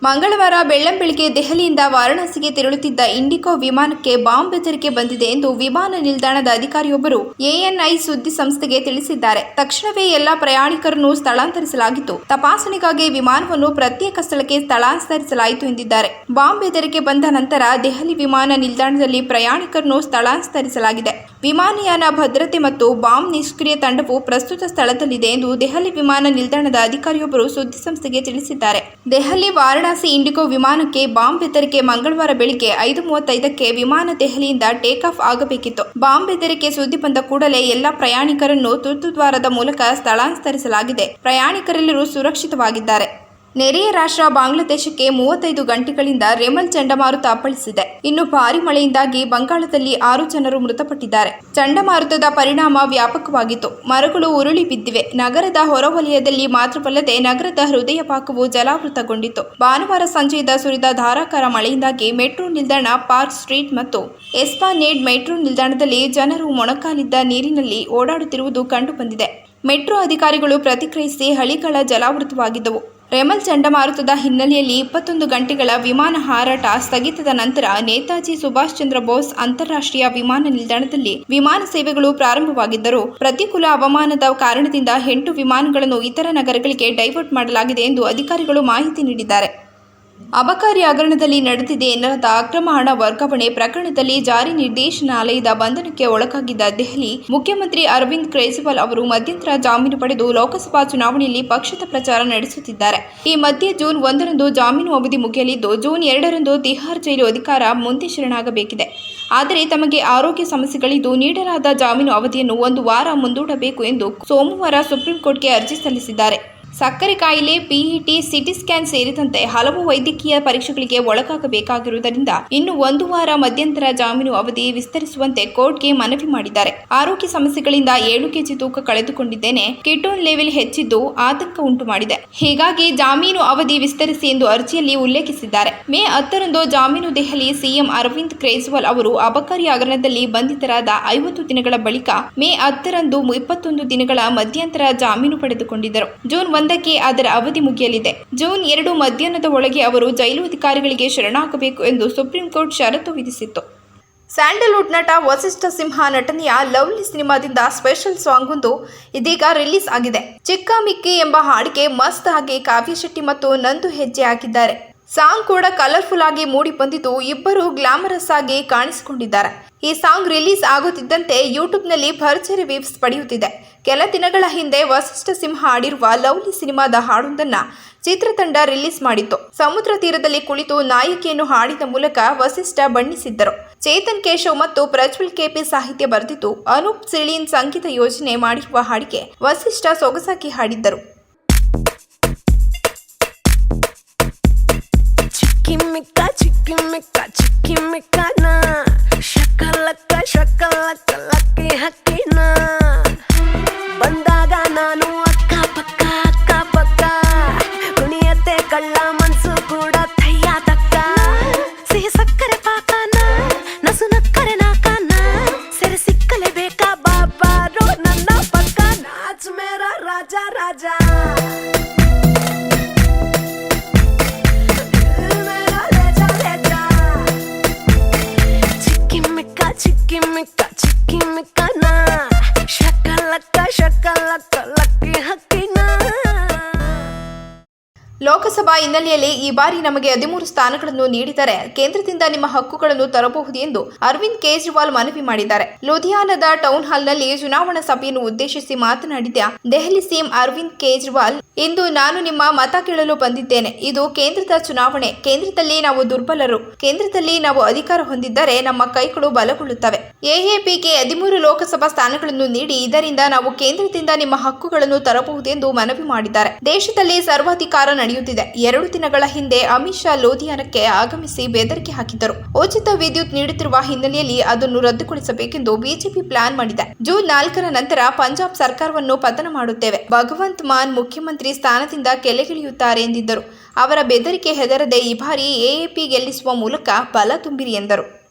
ಮಂಗಳವಾರ ಬೆಳ್ಳಂಬೆಳಗ್ಗೆ ದೆಹಲಿಯಿಂದ ವಾರಾಣಸಿಗೆ ತೆರಳುತ್ತಿದ್ದ ಇಂಡಿಗೋ ವಿಮಾನಕ್ಕೆ ಬಾಂಬ್ ಬೆದರಿಕೆ ಬಂದಿದೆ ಎಂದು ವಿಮಾನ ನಿಲ್ದಾಣದ ಅಧಿಕಾರಿಯೊಬ್ಬರು ಎಎನ್ಐ ಸುದ್ದಿ ಸಂಸ್ಥೆಗೆ ತಿಳಿಸಿದ್ದಾರೆ. ತಕ್ಷಣವೇ ಎಲ್ಲ ಪ್ರಯಾಣಿಕರನ್ನು ಸ್ಥಳಾಂತರಿಸಲಾಗಿದ್ದು, ತಪಾಸಣೆಗಾಗಿ ವಿಮಾನವನ್ನು ಪ್ರತ್ಯೇಕ ಸ್ಥಳಕ್ಕೆ ಸ್ಥಳಾಂತರಿಸಲಾಯಿತು ಎಂದಿದ್ದಾರೆ. ಬಾಂಬ್ ಬೆದರಿಕೆ ಬಂದ ನಂತರ ದೆಹಲಿ ವಿಮಾನ ನಿಲ್ದಾಣದಲ್ಲಿ ಪ್ರಯಾಣಿಕರನ್ನು ಸ್ಥಳಾಂತರಿಸಲಾಗಿದೆ. ವಿಮಾನಯಾನ ಭದ್ರತೆ ಮತ್ತು ಬಾಂಬ್ ನಿಷ್ಕ್ರಿಯ ತಂಡವು ಪ್ರಸ್ತುತ ಸ್ಥಳದಲ್ಲಿದೆ ಎಂದು ದೆಹಲಿ ವಿಮಾನ ನಿಲ್ದಾಣದ ಅಧಿಕಾರಿಯೊಬ್ಬರು ಸುದ್ದಿಸಂಸ್ಥೆಗೆ ತಿಳಿಸಿದ್ದಾರೆ. ದೆಹಲಿ ವಾರಾಣಸಿ ಇಂಡಿಗೋ ವಿಮಾನಕ್ಕೆ ಬಾಂಬ್ ಬೆದರಿಕೆ ಮಂಗಳವಾರ ಬೆಳಿಗ್ಗೆ 5:35ಕ್ಕೆ ವಿಮಾನ ದೆಹಲಿಯಿಂದ ಟೇಕ್ ಆಫ್ ಆಗಬೇಕಿತ್ತು. ಬಾಂಬ್ ಬೆದರಿಕೆ ಸುದ್ದಿ ಬಂದ ಕೂಡಲೇ ಎಲ್ಲ ಪ್ರಯಾಣಿಕರನ್ನು ತುರ್ತು ದ್ವಾರದ ಮೂಲಕ ಸ್ಥಳಾಂತರಿಸಲಾಗಿದೆ. ಪ್ರಯಾಣಿಕರೆಲ್ಲರೂ ಸುರಕ್ಷಿತವಾಗಿದ್ದಾರೆ. ನೆರೆಯ ರಾಷ್ಟ್ರ ಬಾಂಗ್ಲಾದೇಶಕ್ಕೆ 35 ಗಂಟೆಗಳಿಂದ ರೆಮಲ್ ಚಂಡಮಾರುತ ಅಪ್ಪಳಿಸಿದೆ. ಇನ್ನು ಭಾರಿ ಮಳೆಯಿಂದಾಗಿ ಬಂಗಾಳದಲ್ಲಿ 6 ಜನರು ಮೃತಪಟ್ಟಿದ್ದಾರೆ. ಚಂಡಮಾರುತದ ಪರಿಣಾಮ ವ್ಯಾಪಕವಾಗಿತ್ತು. ಮರಗಳು ಉರುಳಿ ಬಿದ್ದಿವೆ. ನಗರದ ಹೊರವಲಯದಲ್ಲಿ ಮಾತ್ರವಲ್ಲದೆ ನಗರದ ಹೃದಯ ಭಾಗವು ಜಲಾವೃತಗೊಂಡಿತ್ತು. ಭಾನುವಾರ ಸಂಜೆಯಿಂದ ಸುರಿದ ಧಾರಾಕಾರ ಮಳೆಯಿಂದಾಗಿ ಮೆಟ್ರೋ ನಿಲ್ದಾಣ, ಪಾರ್ಕ್ ಸ್ಟ್ರೀಟ್ ಮತ್ತು ಎಸ್ಪ್ಲಾನೇಡ್ ಮೆಟ್ರೋ ನಿಲ್ದಾಣದಲ್ಲಿ ಜನರು ಮೊಣಕಾಲಿದ್ದ ನೀರಿನಲ್ಲಿ ಓಡಾಡುತ್ತಿರುವುದು ಕಂಡುಬಂದಿದೆ. ಮೆಟ್ರೋ ಅಧಿಕಾರಿಗಳು ಪ್ರತಿಕ್ರಿಯಿಸಿ ಹಳಿಗಳ ಜಲಾವೃತವಾಗಿದ್ದವು. ರೆಮಲ್ ಚಂಡಮಾರುತದ ಹಿನ್ನೆಲೆಯಲ್ಲಿ 21 ಗಂಟೆಗಳ ವಿಮಾನ ಹಾರಾಟ ಸ್ಥಗಿತದ ನಂತರ ನೇತಾಜಿ ಸುಭಾಷ್ ಚಂದ್ರ ಬೋಸ್ ಅಂತಾರಾಷ್ಟ್ರೀಯ ವಿಮಾನ ನಿಲ್ದಾಣದಲ್ಲಿ ವಿಮಾನ ಸೇವೆಗಳು ಪ್ರಾರಂಭವಾಗಿದ್ದರೂ ಪ್ರತಿಕೂಲ ಹವಾಮಾನದ ಕಾರಣದಿಂದ 8 ವಿಮಾನಗಳನ್ನು ಇತರ ನಗರಗಳಿಗೆ ಡೈವರ್ಟ್ ಮಾಡಲಾಗಿದೆ ಎಂದು ಅಧಿಕಾರಿಗಳು ಮಾಹಿತಿ ನೀಡಿದ್ದಾರೆ. ಅಬಕಾರಿ ಹಗರಣದಲ್ಲಿ ನಡೆದಿದೆ ಎನ್ನಲಾದ ಅಕ್ರಮ ಹಣ ವರ್ಗಾವಣೆ ಪ್ರಕರಣದಲ್ಲಿ ಜಾರಿ ನಿರ್ದೇಶನಾಲಯದ ಬಂಧನಕ್ಕೆ ಒಳಗಾಗಿದ್ದ ದೆಹಲಿ ಮುಖ್ಯಮಂತ್ರಿ ಅರವಿಂದ್ ಕೇಜ್ರಿವಾಲ್ ಅವರು ಮಧ್ಯಂತರ ಜಾಮೀನು ಪಡೆದು ಲೋಕಸಭಾ ಚುನಾವಣೆಯಲ್ಲಿ ಪಕ್ಷದ ಪ್ರಚಾರ ನಡೆಸುತ್ತಿದ್ದಾರೆ. ಈ ಮಧ್ಯೆ ಜೂನ್ 1ರಂದು ಜಾಮೀನು ಅವಧಿ ಮುಗಿಯಲಿದ್ದು, ಜೂನ್ 2ರಂದು ತಿಹಾರ್ ಜೈಲು ಅಧಿಕಾರ ಮುಂದೆ ಶರಣಾಗಬೇಕಿದೆ. ಆದರೆ ತಮಗೆ ಆರೋಗ್ಯ ಸಮಸ್ಯೆಗಳಿದ್ದು ನೀಡಲಾದ ಜಾಮೀನು ಅವಧಿಯನ್ನು 1 ವಾರ ಮುಂದೂಡಬೇಕು ಎಂದು ಸೋಮವಾರ ಸುಪ್ರೀಂ ಕೋರ್ಟ್ಗೆ ಅರ್ಜಿ ಸಲ್ಲಿಸಿದ್ದಾರೆ. ಸಕ್ಕರೆ ಕಾಯಿಲೆ, ಪಿಇಟಿ, ಸಿಟಿ ಸ್ಕ್ಯಾನ್ ಸೇರಿದಂತೆ ಹಲವು ವೈದ್ಯಕೀಯ ಪರೀಕ್ಷೆಗಳಿಗೆ ಒಳಗಾಗಬೇಕಾಗಿರುವುದರಿಂದ ಇನ್ನು 1 ವಾರ ಮಧ್ಯಂತರ ಜಾಮೀನು ಅವಧಿ ವಿಸ್ತರಿಸುವಂತೆ ಕೋರ್ಟ್ಗೆ ಮನವಿ ಮಾಡಿದ್ದಾರೆ. ಆರೋಗ್ಯ ಸಮಸ್ಯೆಗಳಿಂದ 7 ಕೆಜಿ ತೂಕ ಕಳೆದುಕೊಂಡಿದ್ದೇನೆ. ಕಿಟೋನ್ ಲೆವೆಲ್ ಹೆಚ್ಚಿದ್ದು ಆತಂಕ ಉಂಟು ಮಾಡಿದೆ. ಹೀಗಾಗಿ ಜಾಮೀನು ಅವಧಿ ವಿಸ್ತರಿಸಿ ಎಂದು ಅರ್ಜಿಯಲ್ಲಿ ಉಲ್ಲೇಖಿಸಿದ್ದಾರೆ. ಮೇ 10ರಂದು ಜಾಮೀನು ದೆಹಲಿ ಸಿಎಂ ಅರವಿಂದ್ ಕೇಜ್ರಿವಾಲ್ ಅವರು ಅಬಕಾರಿ ಹಗರಣದಲ್ಲಿ ಬಂಧಿತರಾದ 50 ದಿನಗಳ ಬಳಿಕ ಮೇ 10ರಂದು 21 ದಿನಗಳ ಮಧ್ಯಂತರ ಜಾಮೀನು ಪಡೆದುಕೊಂಡಿದ್ದರು. ಜೂನ್ 1ಕ್ಕೆ ಅದರ ಅವಧಿ ಮುಗಿಯಲಿದೆ. ಜೂನ್ 2 ಮಧ್ಯಾಹ್ನದ ಒಳಗೆ ಅವರು ಜೈಲು ಅಧಿಕಾರಿಗಳಿಗೆ ಶರಣಾಗಬೇಕು ಎಂದು ಸುಪ್ರೀಂ ಕೋರ್ಟ್ ಷರತ್ತು ವಿಧಿಸಿತ್ತು. ಸ್ಯಾಂಡಲ್ವುಡ್ ನಟ ವಸಿಷ್ಠ ಸಿಂಹ ನಟನೆಯ ಲವ್ಲಿ ಸಿನಿಮಾದಿಂದ ಸ್ಪೆಷಲ್ ಸಾಂಗ್ ಒಂದು ಇದೀಗ ರಿಲೀಸ್ ಆಗಿದೆ. ಚಿಕ್ಕ ಮಿಕ್ಕಿ ಎಂಬ ಹಾಡಿಗೆ ಮಸ್ತ್ ಆಗಿ ಕಾವ್ಯ ಶೆಟ್ಟಿ ಮತ್ತು ನಂದು ಹೆಜ್ಜೆ ಹಾಕಿದ್ದಾರೆ. ಸಾಂಗ್ ಕೂಡ ಕಲರ್ಫುಲ್ ಆಗಿ ಮೂಡಿ ಬಂದಿದ್ದು, ಇಬ್ಬರು ಗ್ಲಾಮರಸ್ ಆಗಿ ಕಾಣಿಸಿಕೊಂಡಿದ್ದಾರೆ. ಈ ಸಾಂಗ್ ರಿಲೀಸ್ ಆಗುತ್ತಿದ್ದಂತೆ ಯೂಟ್ಯೂಬ್ನಲ್ಲಿ ಭರ್ಜರಿ ವ್ಯೂಸ್ ಪಡೆಯುತ್ತಿದೆ. ಕೆಲ ದಿನಗಳ ಹಿಂದೆ ವಸಿಷ್ಠ ಸಿಂಹ ಹಾಡಿರುವ ಲವ್ಲಿ ಸಿನಿಮಾದ ಹಾಡೊಂದನ್ನು ಚಿತ್ರತಂಡ ರಿಲೀಸ್ ಮಾಡಿತ್ತು. ಸಮುದ್ರ ತೀರದಲ್ಲಿ ಕುಳಿತು ನಾಯಕಿಯನ್ನು ಹಾಡಿನ ಮೂಲಕ ವಸಿಷ್ಠ ಬಣ್ಣಿಸಿದ್ದರು. ಚೇತನ್ ಕೇಶವ್ ಮತ್ತು ಪ್ರಜ್ವಲ್ ಕೆಪಿ ಸಾಹಿತ್ಯ ಬರೆದಿದ್ದು, ಅನೂಪ್ ಸಿಳೀನ್ ಸಂಗೀತ ಯೋಜನೆ ಮಾಡಿರುವ ಹಾಡಿಗೆ ವಸಿಷ್ಠ ಸೊಗಸಾಗಿ ಹಾಡಿದ್ದರು. ಬಂದಾಗ ನಾನು ಅಕ್ಕ ಪಕ್ಕ ಕುಣಿಯತ್ತೆ ಕಳ್ಳ ಮನ್ಸು ಕೂಡ ತಯ್ಯ ತಕ್ಕ ಸಿಹಿ ಸಕ್ಕರೆ ಪಾಕನ ನಸು ನಕ್ಕರೆ ನಾಕನ ಸೆರೆ ಸಿಕ್ಕಲೆ ಬೇಕಾ ಬಾಬಾರೋ ನನ್ನ ಪಕ್ಕ ನಾಚ್ ಮೇರ ರಾಜ ರಾಜ ಲೋಕಸಭಾ ಹಿನ್ನೆಲೆಯಲ್ಲಿ ಈ ಬಾರಿ ನಮಗೆ 13 ಸ್ಥಾನಗಳನ್ನು ನೀಡಿದರೆ ಕೇಂದ್ರದಿಂದ ನಿಮ್ಮ ಹಕ್ಕುಗಳನ್ನು ತರಬಹುದು ಎಂದು ಅರವಿಂದ್ ಕೇಜ್ರಿವಾಲ್ ಮನವಿ ಮಾಡಿದ್ದಾರೆ. ಲುಧಿಯಾನದ ಟೌನ್ ಹಾಲ್ನಲ್ಲಿ ಚುನಾವಣಾ ಸಭೆಯನ್ನು ಉದ್ದೇಶಿಸಿ ಮಾತನಾಡಿದ ದೆಹಲಿ ಸಿಎಂ ಅರವಿಂದ್ ಕೇಜ್ರಿವಾಲ್, ಇಂದು ನಾನು ನಿಮ್ಮ ಮತ ಕೇಳಲು ಬಂದಿದ್ದೇನೆ. ಇದು ಕೇಂದ್ರದ ಚುನಾವಣೆ. ಕೇಂದ್ರದಲ್ಲಿ ನಾವು ದುರ್ಬಲರು. ಕೇಂದ್ರದಲ್ಲಿ ನಾವು ಅಧಿಕಾರ ಹೊಂದಿದ್ದರೆ ನಮ್ಮ ಕೈಗಳು ಬಲಗೊಳ್ಳುತ್ತವೆ. ಎಎಪಿಗೆ 13 ಲೋಕಸಭಾ ಸ್ಥಾನಗಳನ್ನು ನೀಡಿ ಇದರಿಂದ ನಾವು ಕೇಂದ್ರದಿಂದ ನಿಮ್ಮ ಹಕ್ಕುಗಳನ್ನು ತರಬಹುದೆಂದು ಮನವಿ ಮಾಡಿದ್ದಾರೆ. ದೇಶದಲ್ಲಿ ಸರ್ವಾಧಿಕಾರ ನಡೆಯುತ್ತಿದೆ. 2 ದಿನಗಳ ಹಿಂದೆ ಅಮಿತ್ ಶಾ ಲುಧಿಯಾನಕ್ಕೆ ಆಗಮಿಸಿ ಬೆದರಿಕೆ ಹಾಕಿದ್ದರು. ಉಚಿತ ವಿದ್ಯುತ್ ನೀಡುತ್ತಿರುವ ಹಿನ್ನೆಲೆಯಲ್ಲಿ ಅದನ್ನು ರದ್ದುಗೊಳಿಸಬೇಕೆಂದು ಬಿಜೆಪಿ ಪ್ಲಾನ್ ಮಾಡಿದೆ. ಜೂನ್ 4ರ ನಂತರ ಪಂಜಾಬ್ ಸರ್ಕಾರವನ್ನು ಪತನ ಮಾಡುತ್ತೇವೆ. ಭಗವಂತ್ ಮಾನ್ ಮುಖ್ಯಮಂತ್ರಿ ಸ್ಥಾನದಿಂದ ಕೆಳಗಿಳಿಯುತ್ತಾರೆ ಎಂದಿದ್ದರು. ಅವರ ಬೆದರಿಕೆ ಹೆದರದೆ ಈ ಬಾರಿ ಎಎಪಿ ಗೆಲ್ಲಿಸುವ ಮೂಲಕ ಬಲ ತುಂಬಿರಿ ಎಂದರು.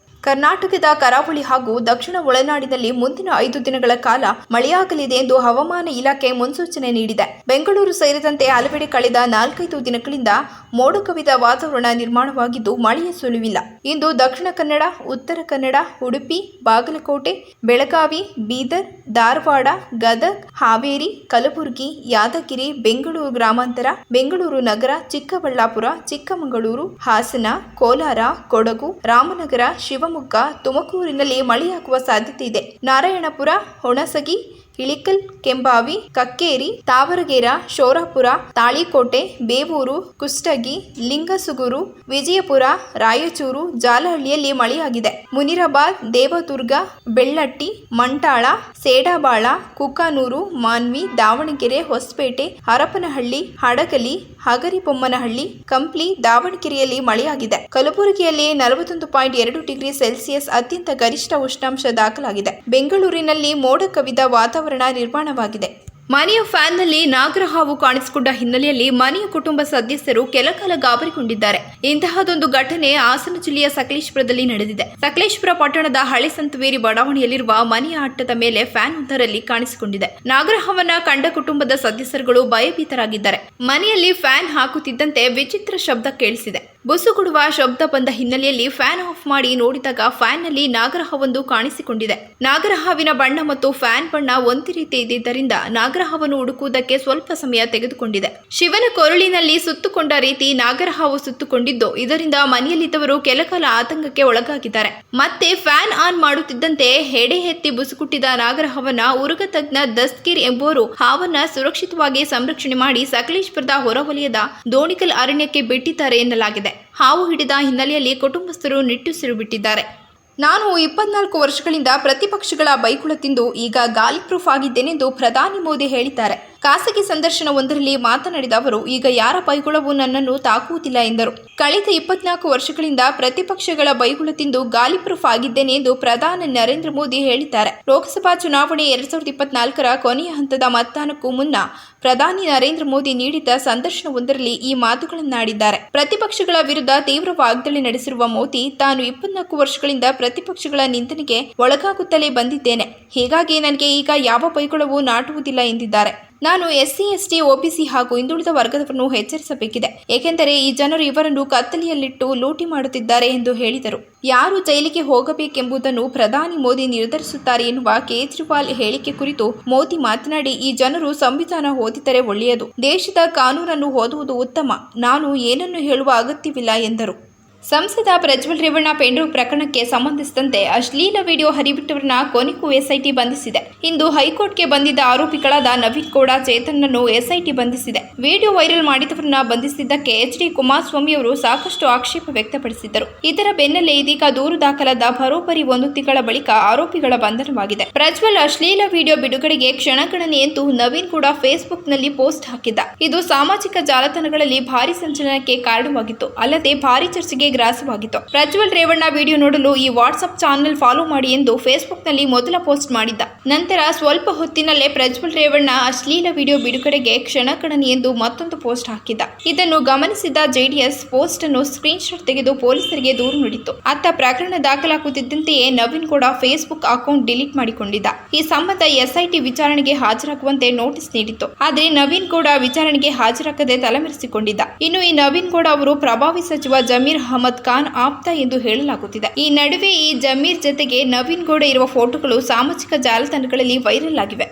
ಕರ್ನಾಟಕದ ಕರಾವಳಿ ಹಾಗೂ ದಕ್ಷಿಣ ಒಳನಾಡಿನಲ್ಲಿ ಮುಂದಿನ 5 ದಿನಗಳ ಕಾಲ ಮಳೆಯಾಗಲಿದೆ ಎಂದು ಹವಾಮಾನ ಇಲಾಖೆ ಮುನ್ಸೂಚನೆ ನೀಡಿದೆ. ಬೆಂಗಳೂರು ಸೇರಿದಂತೆ ಹಲವೆಡೆ ಕಳೆದ 4-5 ದಿನಗಳಿಂದ ಮೋಡ ಕವಿದ ವಾತಾವರಣ ನಿರ್ಮಾಣವಾಗಿದ್ದು ಮಳೆಯ ಸುಳಿವಿಲ್ಲ. ಇಂದು ದಕ್ಷಿಣ ಕನ್ನಡ, ಉತ್ತರ ಕನ್ನಡ, ಉಡುಪಿ, ಬಾಗಲಕೋಟೆ, ಬೆಳಗಾವಿ, ಬೀದರ್, ಧಾರವಾಡ, ಗದಗ್, ಹಾವೇರಿ, ಕಲಬುರಗಿ, ಯಾದಗಿರಿ, ಬೆಂಗಳೂರು ಗ್ರಾಮಾಂತರ, ಬೆಂಗಳೂರು ನಗರ, ಚಿಕ್ಕಬಳ್ಳಾಪುರ, ಚಿಕ್ಕಮಗಳೂರು, ಹಾಸನ, ಕೋಲಾರ, ಕೊಡಗು, ರಾಮನಗರ, ಶಿವಮೊಗ್ಗ, ತುಮಕೂರಿನಲ್ಲಿ ಮಳೆಯಾಗುವ ಸಾಧ್ಯತೆ ಇದೆ. ನಾರಾಯಣಪುರ, ಹುಣಸಗಿ, ಇಳಿಕಲ್, ಕೆಂಬಾವಿ, ಕಕ್ಕೇರಿ, ತಾವರಗೇರ, ಶೋರಾಪುರ, ತಾಳಿಕೋಟೆ, ಬೇವೂರು, ಕುಷ್ಟಗಿ, ಲಿಂಗಸುಗೂರು, ವಿಜಯಪುರ, ರಾಯಚೂರು, ಜಾಲಹಳ್ಳಿಯಲ್ಲಿ ಮಳೆಯಾಗಿದೆ. ಮುನಿರಾಬಾದ್, ದೇವದುರ್ಗ, ಬೆಳ್ಳಟ್ಟಿ, ಮಂಟಾಳ, ಸೇಡಾಬಾಳ, ಕುಕಾನೂರು, ಮಾನ್ವಿ, ದಾವಣಗೆರೆ, ಹೊಸಪೇಟೆ, ಹರಪನಹಳ್ಳಿ, ಹಡಗಲಿ, ಹಗರಿಬೊಮ್ಮನಹಳ್ಳಿ, ಕಂಪ್ಲಿ, ದಾವಣಗೆರೆಯಲ್ಲಿ ಮಳೆಯಾಗಿದೆ. ಕಲಬುರಗಿಯಲ್ಲಿ 41.2 ಡಿಗ್ರಿ ಸೆಲ್ಸಿಯಸ್ ಅತ್ಯಂತ ಗರಿಷ್ಠ ಉಷ್ಣಾಂಶ ದಾಖಲಾಗಿದೆ. ಬೆಂಗಳೂರಿನಲ್ಲಿ ಮೋಡ ಕವಿದ ವಾತಾವರಣ ನಿರ್ಮಾಣವಾಗಿದೆ. ಮನೆಯ ಫ್ಯಾನ್ನಲ್ಲಿ ನಾಗರಹಾವು ಕಾಣಿಸಿಕೊಂಡ ಹಿನ್ನೆಲೆಯಲ್ಲಿ ಮನೆಯ ಕುಟುಂಬ ಸದಸ್ಯರು ಕೆಲಕಾಲ ಗಾಬರಿಗೊಂಡಿದ್ದಾರೆ. ಇಂತಹದೊಂದು ಘಟನೆ ಹಾಸನ ಜಿಲ್ಲೆಯ ಸಕಲೇಶಪುರದಲ್ಲಿ ನಡೆದಿದೆ. ಸಕಲೇಶಪುರ ಪಟ್ಟಣದ ಹಳೆ ಸಂತವೇರಿ ಬಡಾವಣೆಯಲ್ಲಿರುವ ಮನೆಯ ಅಟ್ಟದ ಮೇಲೆ ಫ್ಯಾನ್ ಒಂದರಲ್ಲಿ ಕಾಣಿಸಿಕೊಂಡಿದೆ. ನಾಗರಹಾವನ್ನ ಕಂಡ ಕುಟುಂಬದ ಸದಸ್ಯರುಗಳು ಭಯಭೀತರಾಗಿದ್ದಾರೆ. ಮನೆಯಲ್ಲಿ ಫ್ಯಾನ್ ಹಾಕುತ್ತಿದ್ದಂತೆ ವಿಚಿತ್ರ ಶಬ್ದ ಕೇಳಿಸಿದೆ. ಬುಸುಗುಡುವ ಶಬ್ದ ಬಂದ ಹಿನ್ನೆಲೆಯಲ್ಲಿ ಫ್ಯಾನ್ ಆಫ್ ಮಾಡಿ ನೋಡಿದಾಗ ಫ್ಯಾನ್ನಲ್ಲಿ ನಾಗರಹಾವೊಂದು ಕಾಣಿಸಿಕೊಂಡಿದೆ. ನಾಗರಹಾವಿನ ಬಣ್ಣ ಮತ್ತು ಫ್ಯಾನ್ ಬಣ್ಣ ಒಂದೇ ರೀತಿ ಇದ್ದಿದ್ದರಿಂದ ನಾಗರಹಾವನ್ನು ಹುಡುಕುವುದಕ್ಕೆ ಸ್ವಲ್ಪ ಸಮಯ ತೆಗೆದುಕೊಂಡಿದೆ. ಶಿವನ ಕೊರಳಿನಲ್ಲಿ ಸುತ್ತುಕೊಂಡ ರೀತಿ ನಾಗರಹಾವು ಸುತ್ತುಕೊಂಡಿದ್ದು, ಇದರಿಂದ ಮನೆಯಲ್ಲಿದ್ದವರು ಕೆಲಕಾಲ ಆತಂಕಕ್ಕೆ ಒಳಗಾಗಿದ್ದಾರೆ. ಮತ್ತೆ ಫ್ಯಾನ್ ಆನ್ ಮಾಡುತ್ತಿದ್ದಂತೆ ಹೆಡೆ ಎತ್ತಿ ಬುಸುಗುಟ್ಟಿದ ನಾಗರಹಾವನ್ನ ಉರುಗ ತಜ್ಞ ದಸ್ತಗೀರ್ ಎಂಬುವರು ಹಾವನ್ನ ಸುರಕ್ಷಿತವಾಗಿ ಸಂರಕ್ಷಣೆ ಮಾಡಿ ಸಕಲೇಶಪುರದ ಹೊರವಲಯದ ದೋಣಿಕಲ್ ಅರಣ್ಯಕ್ಕೆ ಬಿಟ್ಟಿದ್ದಾರೆ ಎನ್ನಲಾಗಿದೆ. ಹಾವು ಹಿಡಿದ ಹಿನ್ನೆಲೆಯಲ್ಲಿ ಕುಟುಂಬಸ್ಥರು ನಿಟ್ಟುಸಿರು ಬಿಟ್ಟಿದ್ದಾರೆ. ನಾನು 24 ವರ್ಷಗಳಿಂದ ಪ್ರತಿಪಕ್ಷಗಳ ಬೈಗುಳ ತಿಂದು ಈಗ ಗಾಲಿ ಪ್ರೂಫ್ ಆಗಿದ್ದೇನೆಂದು ಪ್ರಧಾನಿ ಮೋದಿ ಹೇಳಿದ್ದಾರೆ. ಖಾಸಗಿ ಸಂದರ್ಶನವೊಂದರಲ್ಲಿ ಮಾತನಾಡಿದ ಅವರು, ಈಗ ಯಾರ ಬೈಗುಳವೂ ನನ್ನನ್ನು ತಾಕುವುದಿಲ್ಲ ಎಂದರು. ಕಳೆದ 24 ವರ್ಷಗಳಿಂದ ಪ್ರತಿಪಕ್ಷಗಳ ಬೈಗುಳ ತಿಂದು ಗಾಲಿ ಪ್ರೂಫ್ ಆಗಿದ್ದೇನೆ ಎಂದು ಪ್ರಧಾನಿ ನರೇಂದ್ರ ಮೋದಿ ಹೇಳಿದ್ದಾರೆ. ಲೋಕಸಭಾ ಚುನಾವಣೆ 2024ರ ಕೊನೆಯ ಹಂತದ ಮತದಾನಕ್ಕೂ ಮುನ್ನ ಪ್ರಧಾನಿ ನರೇಂದ್ರ ಮೋದಿ ನೀಡಿದ್ದ ಸಂದರ್ಶನವೊಂದರಲ್ಲಿ ಈ ಮಾತುಗಳನ್ನಾಡಿದ್ದಾರೆ. ಪ್ರತಿಪಕ್ಷಗಳ ವಿರುದ್ಧ ತೀವ್ರ ವಾಗ್ದಾಳಿ ನಡೆಸಿರುವ ಮೋದಿ, ತಾನು 24 ವರ್ಷಗಳಿಂದ ಪ್ರತಿಪಕ್ಷಗಳ ನಿಂದನೆಗೆ ಒಳಗಾಗುತ್ತಲೇ ಬಂದಿದ್ದೇನೆ. ಹೀಗಾಗಿ ನನಗೆ ಈಗ ಯಾವ ಬೈಗುಳವೂ ನಾಟುವುದಿಲ್ಲ ಎಂದಿದ್ದಾರೆ. ನಾನು SC, ST, OBC ಹಾಗೂ ಹಿಂದುಳಿದ ವರ್ಗದವರನ್ನು ಎಚ್ಚರಿಸಬೇಕಿದೆ. ಏಕೆಂದರೆ ಈ ಜನರು ಇವರನ್ನು ಕತ್ತಲೆಯಲ್ಲಿಟ್ಟು ಲೂಟಿ ಮಾಡುತ್ತಿದ್ದಾರೆ ಎಂದು ಹೇಳಿದರು. ಯಾರು ಜೈಲಿಗೆ ಹೋಗಬೇಕೆಂಬುದನ್ನು ಪ್ರಧಾನಿ ಮೋದಿ ನಿರ್ಧರಿಸುತ್ತಾರೆ ಎನ್ನುವ ಕೇಜ್ರಿವಾಲ್ ಹೇಳಿಕೆ ಕುರಿತು ಮೋದಿ ಮಾತನಾಡಿ, ಈ ಜನರು ಸಂವಿಧಾನ ಓದಿದರೆ ಒಳ್ಳೆಯದು, ದೇಶದ ಕಾನೂನನ್ನು ಓದುವುದು ಉತ್ತಮ, ನಾನು ಏನನ್ನು ಹೇಳುವ ಅಗತ್ಯವಿಲ್ಲ ಎಂದರು. ಸಂಸದ ಪ್ರಜ್ವಲ್ ರೇವಣ್ಣ ಪೆಂಡ್ರೈವ್ ಪ್ರಕರಣಕ್ಕೆ ಸಂಬಂಧಿಸಿದಂತೆ ಅಶ್ಲೀಲ ವಿಡಿಯೋ ಹರಿಬಿಟ್ಟವರನ್ನ ಕೊನೆಗೂ SIT ಬಂಧಿಸಿದೆ. ಇಂದು ಹೈಕೋರ್ಟ್ಗೆ ಬಂದಿದ್ದ ಆರೋಪಿಗಳಾದ ನವೀನ್ ಗೌಡ, ಚೇತನ್ನನ್ನು SIT ಬಂಧಿಸಿದೆ. ವಿಡಿಯೋ ವೈರಲ್ ಮಾಡಿದವರನ್ನ ಬಂಧಿಸಿದ್ದಕ್ಕೆ HD ಕುಮಾರಸ್ವಾಮಿ ಅವರು ಸಾಕಷ್ಟು ಆಕ್ಷೇಪ ವ್ಯಕ್ತಪಡಿಸಿದ್ದರು. ಇದರ ಬೆನ್ನಲ್ಲೇ ಇದೀಗ ದೂರು ದಾಖಲಾದ ಬರೋಬ್ಬರಿ 1 ತಿಂಗಳ ಬಳಿಕ ಆರೋಪಿಗಳ ಬಂಧನವಾಗಿದೆ. ಪ್ರಜ್ವಲ್ ಅಶ್ಲೀಲ ವಿಡಿಯೋ ಬಿಡುಗಡೆಗೆ ಕ್ಷಣಗಣನೆ ಎಂದು ನವೀನ್ ಗೌಡ ಫೇಸ್ಬುಕ್ನಲ್ಲಿ ಪೋಸ್ಟ್ ಹಾಕಿದ್ದ. ಇದು ಸಾಮಾಜಿಕ ಜಾಲತಾಣಗಳಲ್ಲಿ ಭಾರಿ ಸಂಚಲನಕ್ಕೆ ಕಾರಣವಾಗಿತ್ತು. ಅಲ್ಲದೆ ಭಾರಿ ಚರ್ಚೆಗೆ ಗ್ರಾಸವಾಗಿತ್ತು. ಪ್ರಜ್ವಲ್ ರೇವಣ್ಣ ವಿಡಿಯೋ ನೋಡಲು ಈ ವಾಟ್ಸ್ಆಪ್ ಚಾನೆಲ್ ಫಾಲೋ ಮಾಡಿ ಎಂದು ಫೇಸ್ಬುಕ್ನಲ್ಲಿ ಮೊದಲ ಪೋಸ್ಟ್ ಮಾಡಿದ್ದ. ನಂತರ ಸ್ವಲ್ಪ ಹೊತ್ತಿನಲ್ಲೇ ಪ್ರಜ್ವಲ್ ರೇವಣ್ಣ ಅಶ್ಲೀಲ ವಿಡಿಯೋ ಬಿಡುಗಡೆಗೆ ಕ್ಷಣಗಣನೆ ಎಂದು ಮತ್ತೊಂದು ಪೋಸ್ಟ್ ಹಾಕಿದ್ದ. ಇದನ್ನು ಗಮನಿಸಿದ JDS ಪೋಸ್ಟ್ ಅನ್ನು ಸ್ಕ್ರೀನ್ ಶಾಟ್ ತೆಗೆದು ಪೊಲೀಸರಿಗೆ ದೂರು ನೀಡಿತ್ತು. ಅತ್ತ ಪ್ರಕರಣ ದಾಖಲಾಗುತ್ತಿದ್ದಂತೆಯೇ Naveen Gowda Facebook account delete ಮಾಡಿಕೊಂಡಿದ್ದ. ಈ ಸಂಬಂಧ SIT ವಿಚಾರಣೆಗೆ ಹಾಜರಾಗುವಂತೆ ನೋಟಿಸ್ ನೀಡಿತ್ತು. ಆದರೆ ನವೀನ್ ಗೌಡ ವಿಚಾರಣೆಗೆ ಹಾಜರಾಗದೆ ತಲೆಮರೆಸಿಕೊಂಡಿದ್ದ. ಇನ್ನು ಈ ನವೀನ್ ಗೌಡ ಅವರು ಪ್ರಭಾವಿ ಸಚಿವ ಜಮೀರ್ ಅಹಮದ್ ಖಾನ್ ಆಪ್ತ ಎಂದು ಹೇಳಲಾಗುತ್ತಿದೆ. ಈ ನಡುವೆ ಈ ಜಮೀರ್ ಜತೆಗೆ ನವೀನ್ ಗೌಡ ಇರುವ ಫೋಟೋಗಳು ಸಾಮಾಜಿಕ ಜಾಲತಾಣಗಳಲ್ಲಿ ವೈರಲ್ ಆಗಿವೆ.